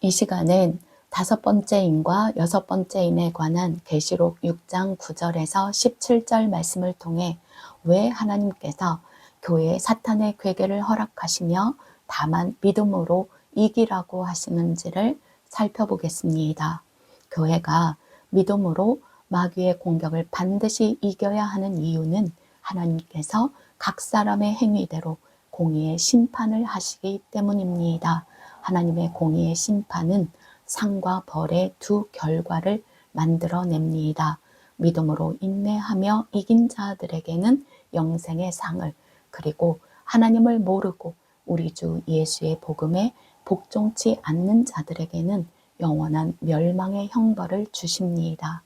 이 시간은 다섯 번째인과 여섯 번째인에 관한 계시록 6장 9절에서 17절 말씀을 통해 왜 하나님께서 교회에 사탄의 괴계를 허락하시며 다만 믿음으로 이기라고 하시는지를 살펴보겠습니다. 교회가 믿음으로 마귀의 공격을 반드시 이겨야 하는 이유는 하나님께서 각 사람의 행위대로 공의의 심판을 하시기 때문입니다. 하나님의 공의의 심판은 상과 벌의 두 결과를 만들어냅니다. 믿음으로 인내하며 이긴 자들에게는 영생의 상을, 그리고 하나님을 모르고 우리 주 예수의 복음에 복종치 않는 자들에게는 영원한 멸망의 형벌을 주십니다.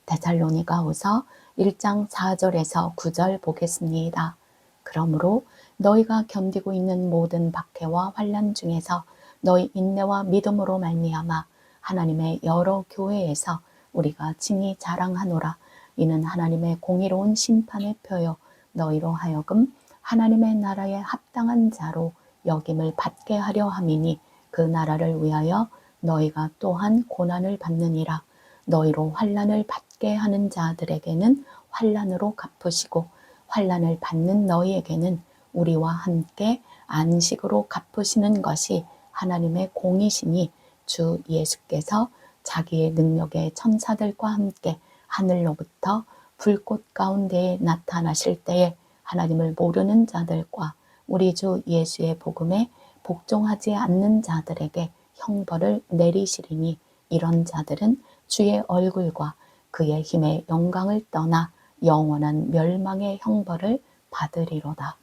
데살로니가후서 1장 4절에서 9절 보겠습니다. 그러므로 너희가 견디고 있는 모든 박해와 환난 중에서 너희 인내와 믿음으로 말미암아 하나님의 여러 교회에서 우리가 친히 자랑하노라. 이는 하나님의 공의로운 심판의 표요 너희로 하여금 하나님의 나라에 합당한 자로 여김을 받게 하려 함이니 그 나라를 위하여 너희가 또한 고난을 받느니라. 너희로 환난을 받게 하는 자들에게는 환난으로 갚으시고 환난을 받는 너희에게는 우리와 함께 안식으로 갚으시는 것이 하나님의 공이시니 주 예수께서 자기의 능력의 천사들과 함께 하늘로부터 불꽃 가운데에 나타나실 때에 하나님을 모르는 자들과 우리 주 예수의 복음에 복종하지 않는 자들에게 형벌을 내리시리니 이런 자들은 주의 얼굴과 그의 힘의 영광을 떠나 영원한 멸망의 형벌을 받으리로다.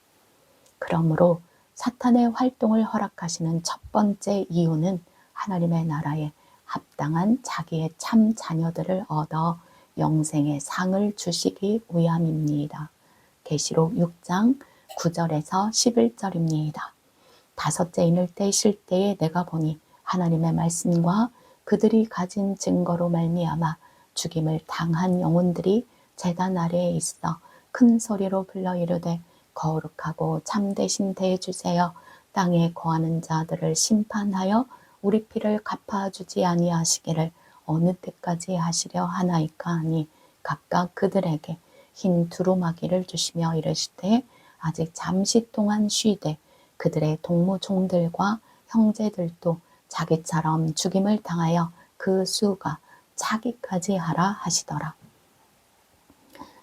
그러므로 사탄의 활동을 허락하시는 첫 번째 이유는 하나님의 나라에 합당한 자기의 참 자녀들을 얻어 영생의 상을 주시기 위함입니다. 계시록 6장 9절에서 11절입니다. 다섯째 인을 떼실 때에 내가 보니 하나님의 말씀과 그들이 가진 증거로 말미암아 죽임을 당한 영혼들이 제단 아래에 있어 큰 소리로 불러 이르되 거룩하고 참되신 대주세요. 땅에 거하는 자들을 심판하여 우리 피를 갚아주지 아니하시기를 어느 때까지 하시려 하나이까 하니 각각 그들에게 흰 두루마기를 주시며 이르시되 아직 잠시 동안 쉬되 그들의 동무종들과 형제들도 자기처럼 죽임을 당하여 그 수가 차기까지 하라 하시더라.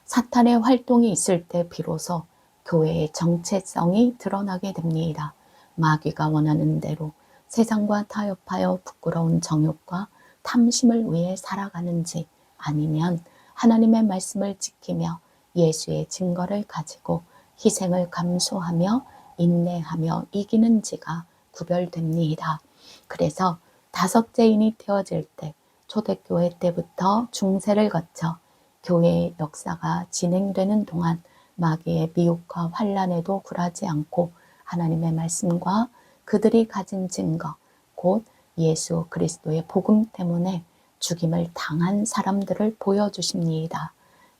사탄의 활동이 있을 때 비로소 교회의 정체성이 드러나게 됩니다. 마귀가 원하는 대로 세상과 타협하여 부끄러운 정욕과 탐심을 위해 살아가는지 아니면 하나님의 말씀을 지키며 예수의 증거를 가지고 희생을 감수하며 인내하며 이기는지가 구별됩니다. 그래서 다섯째 인이 되어질 때 초대교회 때부터 중세를 거쳐 교회의 역사가 진행되는 동안 마귀의 미혹과 환란에도 굴하지 않고 하나님의 말씀과 그들이 가진 증거, 곧 예수 그리스도의 복음 때문에 죽임을 당한 사람들을 보여주십니다.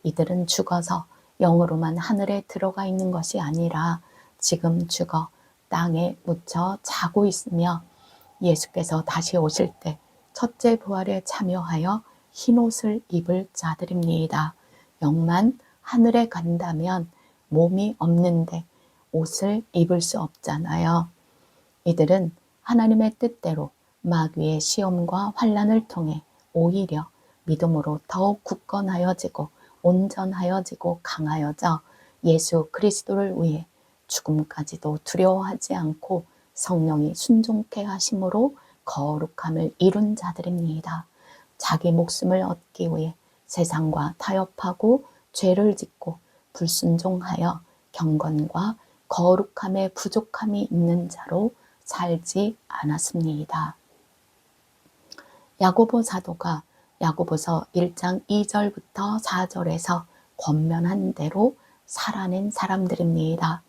이들은 죽어서 영으로만 하늘에 들어가 있는 것이 아니라 지금 죽어 땅에 묻혀 자고 있으며 예수께서 다시 오실 때 첫째 부활에 참여하여 흰옷을 입을 자들입니다. 영만 하늘에 간다면 몸이 없는데 옷을 입을 수 없잖아요. 이들은 하나님의 뜻대로 마귀의 시험과 환란을 통해 오히려 믿음으로 더욱 굳건하여지고 온전하여지고 강하여져 예수 그리스도를 위해 죽음까지도 두려워하지 않고 성령이 순종케 하심으로 거룩함을 이룬 자들입니다. 자기 목숨을 얻기 위해 세상과 타협하고 죄를 짓고 불순종하여 경건과 거룩함의 부족함이 있는 자로 살지 않았습니다. 야고보 사도가 야고보서 1장 2절부터 4절에서 권면한 대로 살아낸 사람들입니다.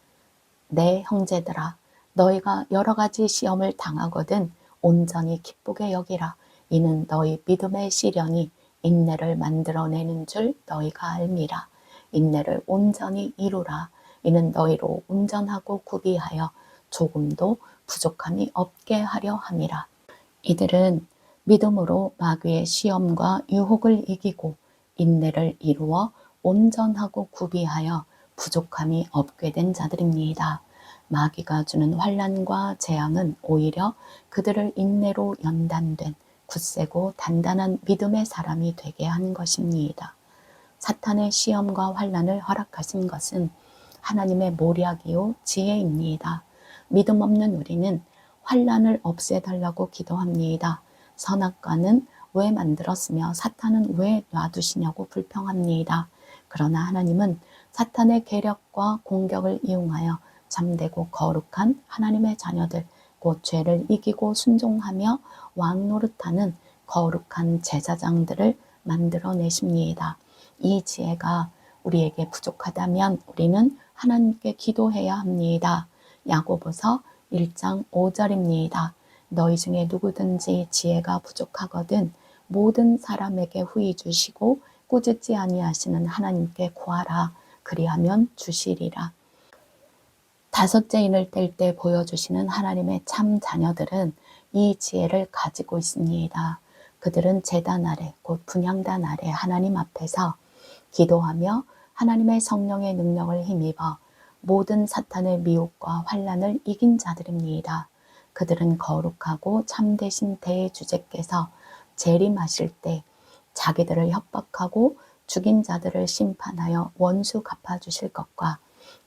내 형제들아, 너희가 여러 가지 시험을 당하거든 온전히 기쁘게 여기라. 이는 너희 믿음의 시련이 인내를 만들어내는 줄 너희가 알미라. 인내를 온전히 이루라. 이는 너희로 온전하고 구비하여 조금도 부족함이 없게 하려 함이라. 이들은 믿음으로 마귀의 시험과 유혹을 이기고 인내를 이루어 온전하고 구비하여 부족함이 없게 된 자들입니다. 마귀가 주는 환난과 재앙은 오히려 그들을 인내로 연단된 굳세고 단단한 믿음의 사람이 되게 한 것입니다. 사탄의 시험과 환난을 허락하신 것은 하나님의 모략이요 지혜입니다. 믿음 없는 우리는 환난을 없애달라고 기도합니다. 선악과는 왜 만들었으며 사탄은 왜 놔두시냐고 불평합니다. 그러나 하나님은 사탄의 계략과 공격을 이용하여 잠되고 거룩한 하나님의 자녀들, 곧 죄를 이기고 순종하며 왕 노릇하는 거룩한 제사장들을 만들어내십니다. 이 지혜가 우리에게 부족하다면 우리는 하나님께 기도해야 합니다. 야고보서 1장 5절입니다. 너희 중에 누구든지 지혜가 부족하거든 모든 사람에게 후히 주시고 꾸짖지 아니하시는 하나님께 구하라. 그리하면 주시리라. 다섯째 인을 뗄 때 보여주시는 하나님의 참 자녀들은 이 지혜를 가지고 있습니다. 그들은 제단 아래 곧 분향단 아래 하나님 앞에서 기도하며 하나님의 성령의 능력을 힘입어 모든 사탄의 미혹과 환난을 이긴 자들입니다. 그들은 거룩하고 참되신 대주제께서 재림하실 때 자기들을 협박하고 죽인 자들을 심판하여 원수 갚아주실 것과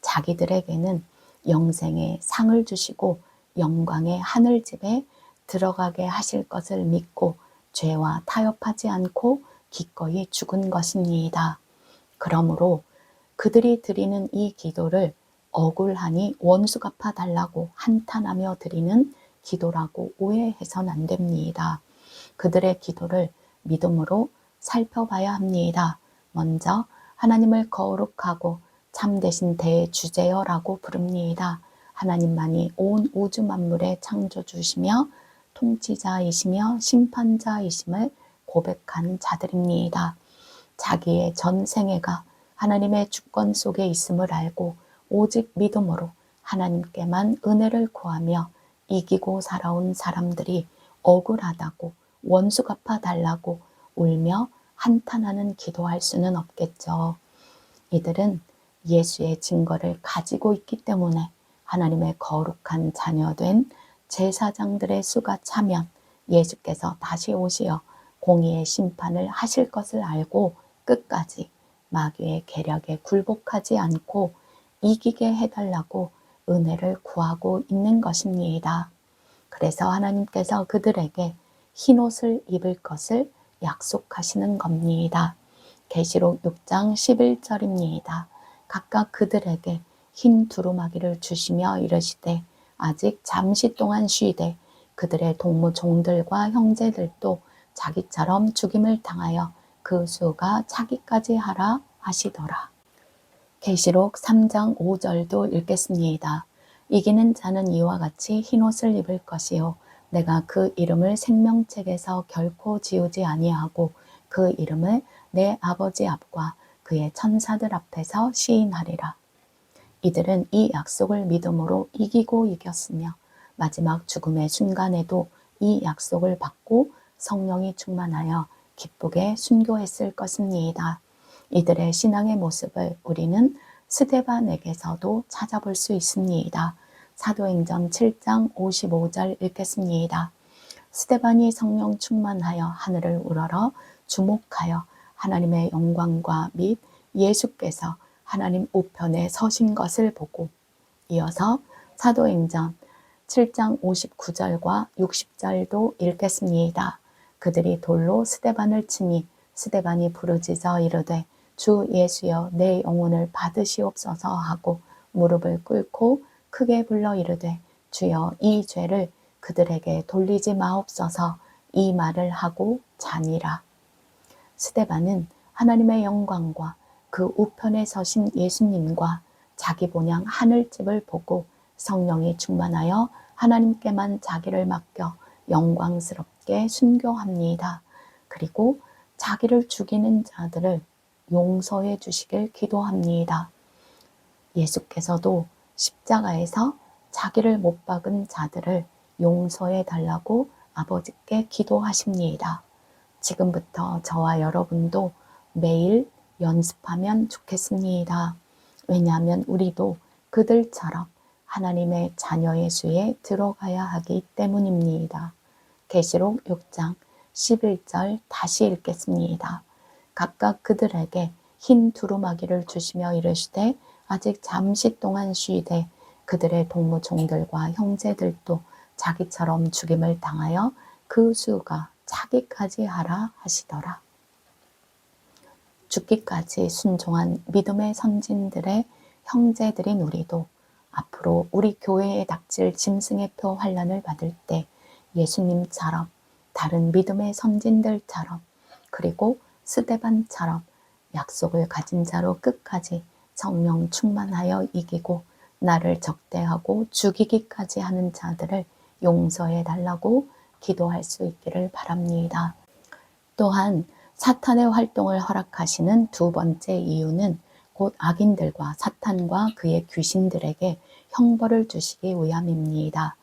자기들에게는 영생의 상을 주시고 영광의 하늘집에 들어가게 하실 것을 믿고 죄와 타협하지 않고 기꺼이 죽은 것입니다. 그러므로 그들이 드리는 이 기도를 억울하니 원수 갚아달라고 한탄하며 드리는 기도라고 오해해서는 안 됩니다. 그들의 기도를 믿음으로 살펴봐야 합니다. 먼저 하나님을 거룩하고 참되신 대주제여라고 부릅니다. 하나님만이 온 우주 만물의 창조주시며 통치자이시며 심판자이심을 고백한 자들입니다. 자기의 전 생애가 하나님의 주권 속에 있음을 알고 오직 믿음으로 하나님께만 은혜를 구하며 이기고 살아온 사람들이 억울하다고 원수 갚아달라고 울며 한탄하는 기도할 수는 없겠죠. 이들은 예수의 증거를 가지고 있기 때문에 하나님의 거룩한 자녀된 제사장들의 수가 차면 예수께서 다시 오시어 공의의 심판을 하실 것을 알고 끝까지 마귀의 계략에 굴복하지 않고 이기게 해달라고 은혜를 구하고 있는 것입니다. 그래서 하나님께서 그들에게 흰옷을 입을 것을 약속하시는 겁니다. 계시록 6장 11절입니다. 각각 그들에게 흰 두루마기를 주시며 이르시되 아직 잠시 동안 쉬되 그들의 동무 종들과 형제들도 자기처럼 죽임을 당하여 그 수가 차기까지 하라 하시더라. 계시록 3장 5절도 읽겠습니다. 이기는 자는 이와 같이 흰옷을 입을 것이요 내가 그 이름을 생명책에서 결코 지우지 아니하고 그 이름을 내 아버지 앞과 그의 천사들 앞에서 시인하리라. 이들은 이 약속을 믿음으로 이기고 이겼으며 마지막 죽음의 순간에도 이 약속을 받고 성령이 충만하여 기쁘게 순교했을 것입니다. 이들의 신앙의 모습을 우리는 스데반에게서도 찾아볼 수 있습니다. 사도행전 7장 55절 읽겠습니다. 스데반이 성령 충만하여 하늘을 우러러 주목하여 하나님의 영광과 및 예수께서 하나님 우편에 서신 것을 보고 이어서 사도행전 7장 59절과 60절도 읽겠습니다. 그들이 돌로 스데반을 치니 스데반이 부르짖어 이르되 주 예수여 내 영혼을 받으시옵소서 하고 무릎을 꿇고 크게 불러 이르되 주여 이 죄를 그들에게 돌리지 마옵소서 이 말을 하고 자니라. 스데반은 하나님의 영광과 그 우편에 서신 예수님과 자기 본향 하늘집을 보고 성령이 충만하여 하나님께만 자기를 맡겨 영광스럽게 순교합니다. 그리고 자기를 죽이는 자들을 용서해 주시길 기도합니다. 예수께서도 십자가에서 자기를 못 박은 자들을 용서해 달라고 아버지께 기도하십니다. 지금부터 저와 여러분도 매일 연습하면 좋겠습니다. 왜냐하면 우리도 그들처럼 하나님의 자녀의 수에 들어가야 하기 때문입니다. 계시록 6장 11절 다시 읽겠습니다. 각각 그들에게 흰 두루마기를 주시며 이르시되 아직 잠시 동안 쉬되 그들의 동무종들과 형제들도 자기처럼 죽임을 당하여 그 수가 차기까지 하라 하시더라. 죽기까지 순종한 믿음의 선진들의 형제들인 우리도 앞으로 우리 교회에 닥칠 짐승의 표 환난을 받을 때 예수님처럼 다른 믿음의 선진들처럼 그리고 스데반처럼 약속을 가진 자로 끝까지 성령 충만하여 이기고 나를 적대하고 죽이기까지 하는 자들을 용서해 달라고 기도할 수 있기를 바랍니다. 또한 사탄의 활동을 허락하시는 두 번째 이유는 곧 악인들과 사탄과 그의 귀신들에게 형벌을 주시기 위함입니다.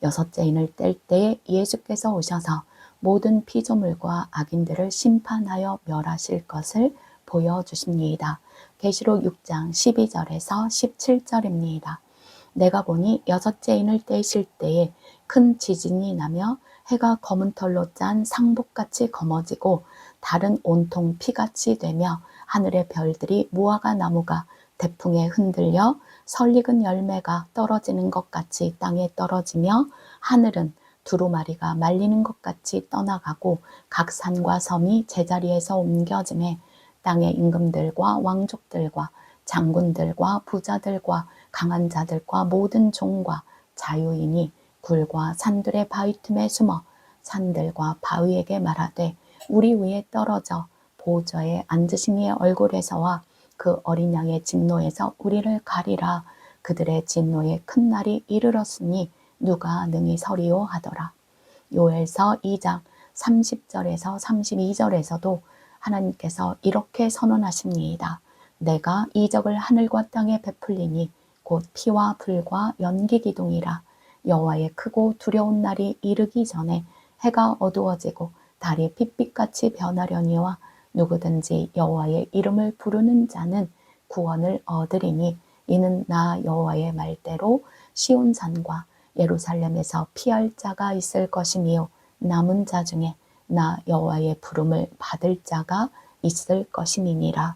여섯째 인을 뗄 때에 예수께서 오셔서 모든 피조물과 악인들을 심판하여 멸하실 것을 보여주십니다. 계시록 6장 12절에서 17절입니다. 내가 보니 여섯째 인을 떼실 때에 큰 지진이 나며 해가 검은 털로 짠 상복같이 검어지고 달은 온통 피같이 되며 하늘의 별들이 무화과 나무가 대풍에 흔들려 설익은 열매가 떨어지는 것 같이 땅에 떨어지며 하늘은 두루마리가 말리는 것 같이 떠나가고 각 산과 섬이 제자리에서 옮겨짐에 땅의 임금들과 왕족들과 장군들과 부자들과 강한 자들과 모든 종과 자유인이 굴과 산들의 바위 틈에 숨어 산들과 바위에게 말하되 우리 위에 떨어져 보좌에 앉으신 이의 얼굴에서와 그 어린 양의 진노에서 우리를 가리라. 그들의 진노의 큰 날이 이르렀으니 누가 능히 서리오 하더라. 요엘서 2장 30절에서 32절에서도 하나님께서 이렇게 선언하십니다. 내가 이적을 하늘과 땅에 베풀리니 곧 피와 불과 연기 기둥이라. 여호와의 크고 두려운 날이 이르기 전에 해가 어두워지고 달이 핏빛같이 변하려니와 누구든지 여호와의 이름을 부르는 자는 구원을 얻으리니 이는 나 여호와의 말대로 시온산과 예루살렘에서 피할 자가 있을 것이며 남은 자 중에 나 여호와의 부름을 받을 자가 있을 것임이니라.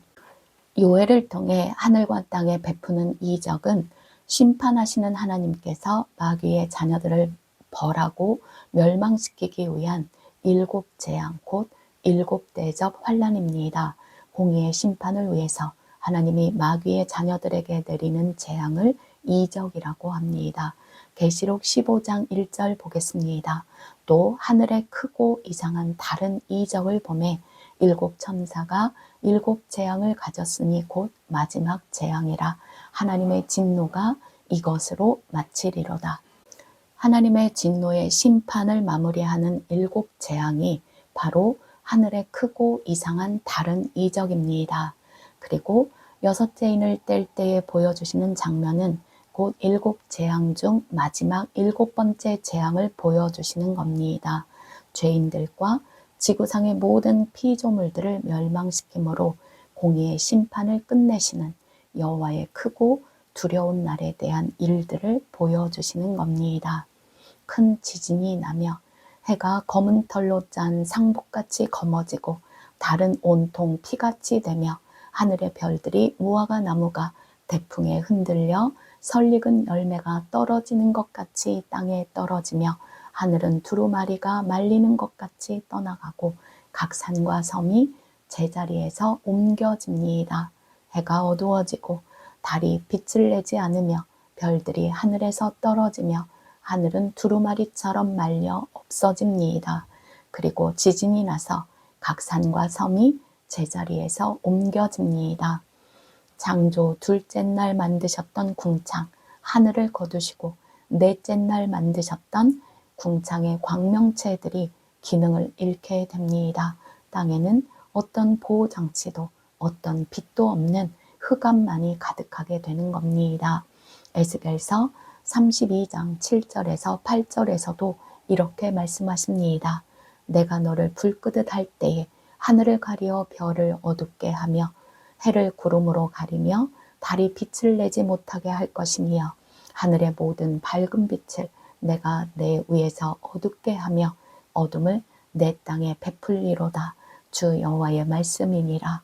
요엘을 통해 하늘과 땅에 베푸는 이적은 심판하시는 하나님께서 마귀의 자녀들을 벌하고 멸망시키기 위한 일곱 재앙 곧 일곱 대접 환난입니다. 공의의 심판을 위해서 하나님이 마귀의 자녀들에게 내리는 재앙을 이적이라고 합니다. 계시록 15장 1절 보겠습니다. 또 하늘에 크고 이상한 다른 이적을 보매 일곱 천사가 일곱 재앙을 가졌으니 곧 마지막 재앙이라. 하나님의 진노가 이것으로 마치리로다. 하나님의 진노의 심판을 마무리하는 일곱 재앙이 바로 하늘에 크고 이상한 다른 이적입니다. 그리고 여섯째 인을 뗄 때에 보여주시는 장면은 곧 일곱 재앙 중 마지막 일곱 번째 재앙을 보여주시는 겁니다. 죄인들과 지구상의 모든 피조물들을 멸망시키므로 공의의 심판을 끝내시는 여호와의 크고 두려운 날에 대한 일들을 보여주시는 겁니다. 큰 지진이 나며 해가 검은 털로 짠 상복같이 검어지고 달은 온통 피같이 되며 하늘의 별들이 무화과 나무가 대풍에 흔들려 설익은 열매가 떨어지는 것 같이 땅에 떨어지며 하늘은 두루마리가 말리는 것 같이 떠나가고 각 산과 섬이 제자리에서 옮겨집니다. 해가 어두워지고 달이 빛을 내지 않으며 별들이 하늘에서 떨어지며 하늘은 두루마리처럼 말려 없어집니다. 그리고 지진이 나서 각 산과 섬이 제자리에서 옮겨집니다. 창조 둘째 날 만드셨던 궁창 하늘을 거두시고 넷째 날 만드셨던 궁창의 광명체들이 기능을 잃게 됩니다. 땅에는 어떤 보호장치도 어떤 빛도 없는 흑암만이 가득하게 되는 겁니다. 에스겔서 32장 7절에서 8절에서도 이렇게 말씀하십니다. 내가 너를 불끄듯 할 때에 하늘을 가리어 별을 어둡게 하며 해를 구름으로 가리며 달이 빛을 내지 못하게 할 것이며 하늘의 모든 밝은 빛을 내가 내 위에서 어둡게 하며 어둠을 내 땅에 베풀리로다. 주 여호와의 말씀이니라.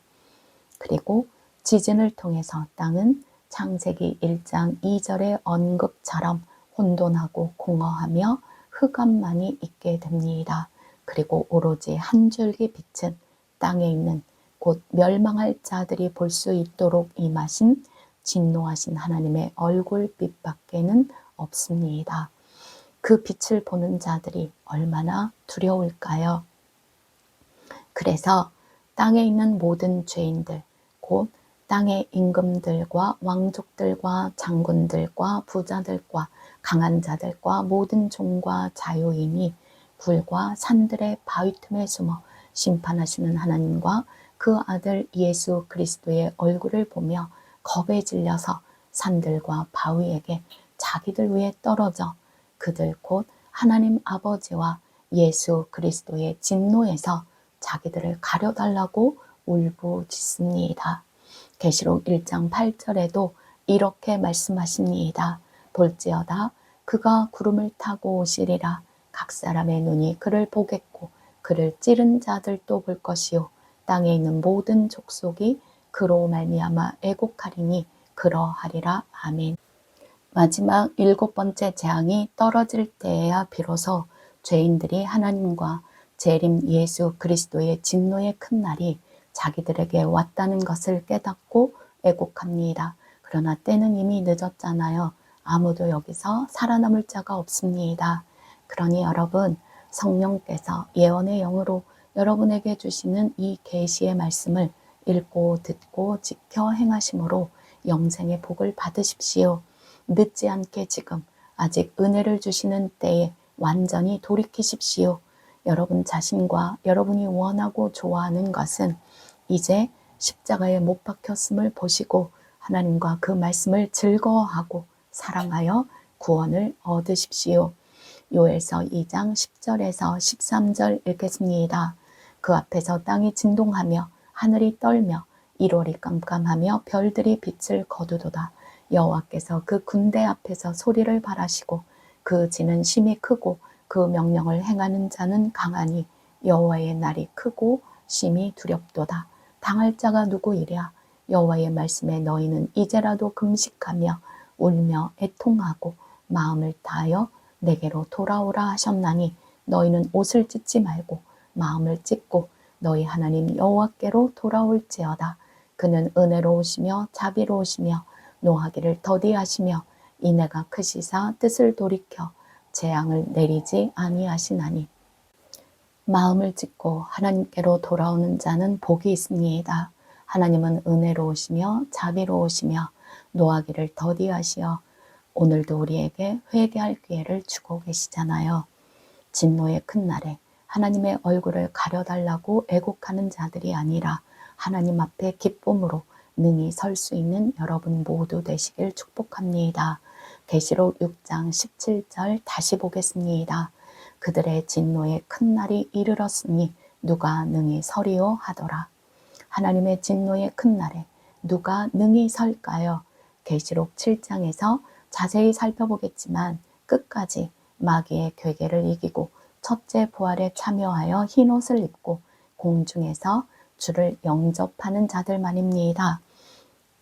그리고 지진을 통해서 땅은 창세기 1장 2절의 언급처럼 혼돈하고 공허하며 흑암만이 있게 됩니다. 그리고 오로지 한 줄기 빛은 땅에 있는 곧 멸망할 자들이 볼 수 있도록 임하신 진노하신 하나님의 얼굴빛밖에는 없습니다. 그 빛을 보는 자들이 얼마나 두려울까요? 그래서 땅에 있는 모든 죄인들, 곧 땅의 임금들과 왕족들과 장군들과 부자들과 강한 자들과 모든 종과 자유인이 불과 산들의 바위 틈에 숨어 심판하시는 하나님과 그 아들 예수 그리스도의 얼굴을 보며 겁에 질려서 산들과 바위에게 자기들 위에 떨어져 그들 곧 하나님 아버지와 예수 그리스도의 진노에서 자기들을 가려달라고 울부짖습니다. 계시록 1장 8절에도 이렇게 말씀하십니다. 볼지어다 그가 구름을 타고 오시리라. 각 사람의 눈이 그를 보겠고 그를 찌른 자들도 볼 것이요 땅에 있는 모든 족속이 그로 말미암아 애곡하리니 그러하리라. 아멘. 마지막 7번째 재앙이 떨어질 때에야 비로소 죄인들이 하나님과 재림 예수 그리스도의 진노의 큰 날이 자기들에게 왔다는 것을 깨닫고 애곡합니다. 그러나 때는 이미 늦었잖아요. 아무도 여기서 살아남을 자가 없습니다. 그러니 여러분, 성령께서 예언의 영으로 여러분에게 주시는 이 계시의 말씀을 읽고 듣고 지켜 행하심으로 영생의 복을 받으십시오. 늦지 않게 지금 아직 은혜를 주시는 때에 완전히 돌이키십시오. 여러분 자신과 여러분이 원하고 좋아하는 것은 이제 십자가에 못 박혔음을 보시고 하나님과 그 말씀을 즐거워하고 사랑하여 구원을 얻으십시오. 요엘서 2장 10절에서 13절 읽겠습니다. 그 앞에서 땅이 진동하며 하늘이 떨며 1월이 깜깜하며 별들이 빛을 거두도다. 여호와께서 그 군대 앞에서 소리를 발하시고 그 진은 심히 크고 그 명령을 행하는 자는 강하니 여호와의 날이 크고 심히 두렵도다. 당할 자가 누구이랴? 여호와의 말씀에 너희는 이제라도 금식하며 울며 애통하고 마음을 다하여 내게로 돌아오라 하셨나니 너희는 옷을 찢지 말고 마음을 찢고 너희 하나님 여호와께로 돌아올지어다. 그는 은혜로우시며 자비로우시며 노하기를 더디하시며 인애가 크시사 뜻을 돌이켜 재앙을 내리지 아니하시나니 마음을 찢고 하나님께로 돌아오는 자는 복이 있습니다. 하나님은 은혜로우시며 자비로우시며 노하기를 더디하시어 오늘도 우리에게 회개할 기회를 주고 계시잖아요. 진노의 큰 날에 하나님의 얼굴을 가려달라고 애곡하는 자들이 아니라 하나님 앞에 기쁨으로 능히 설 수 있는 여러분 모두 되시길 축복합니다. 계시록 6장 17절 다시 보겠습니다. 그들의 진노의 큰 날이 이르렀으니 누가 능히 서리오 하더라. 하나님의 진노의 큰 날에 누가 능히 설까요? 계시록 7장에서 자세히 살펴보겠지만 끝까지 마귀의 괴계를 이기고 첫째 부활에 참여하여 흰옷을 입고 공중에서 주를 영접하는 자들만입니다.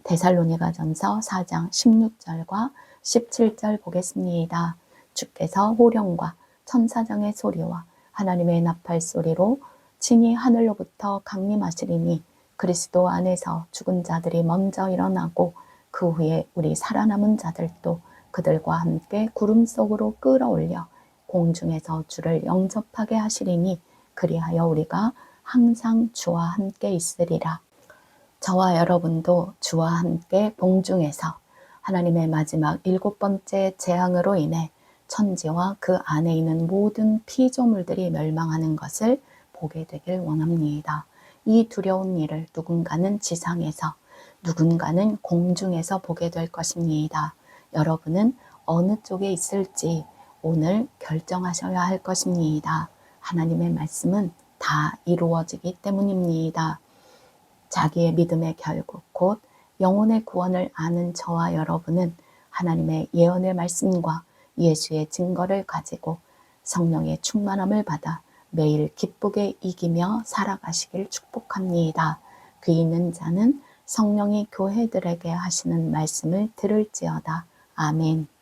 데살로니가전서 4장 16절과 17절 보겠습니다. 주께서 호령과 천사장의 소리와 하나님의 나팔 소리로 친히 하늘로부터 강림하시리니 그리스도 안에서 죽은 자들이 먼저 일어나고 그 후에 우리 살아남은 자들도 그들과 함께 구름 속으로 끌어올려 공중에서 주를 영접하게 하시리니 그리하여 우리가 항상 주와 함께 있으리라. 저와 여러분도 주와 함께 공중에서 하나님의 마지막 7번째 재앙으로 인해 천지와 그 안에 있는 모든 피조물들이 멸망하는 것을 보게 되길 원합니다. 이 두려운 일을 누군가는 지상에서 누군가는 공중에서 보게 될 것입니다. 여러분은 어느 쪽에 있을지 오늘 결정하셔야 할 것입니다. 하나님의 말씀은 다 이루어지기 때문입니다. 자기의 믿음의 결국 곧 영혼의 구원을 아는 저와 여러분은 하나님의 예언의 말씀과 예수의 증거를 가지고 성령의 충만함을 받아 매일 기쁘게 이기며 살아가시길 축복합니다. 귀 있는 자는 성령이 교회들에게 하시는 말씀을 들을지어다. 아멘.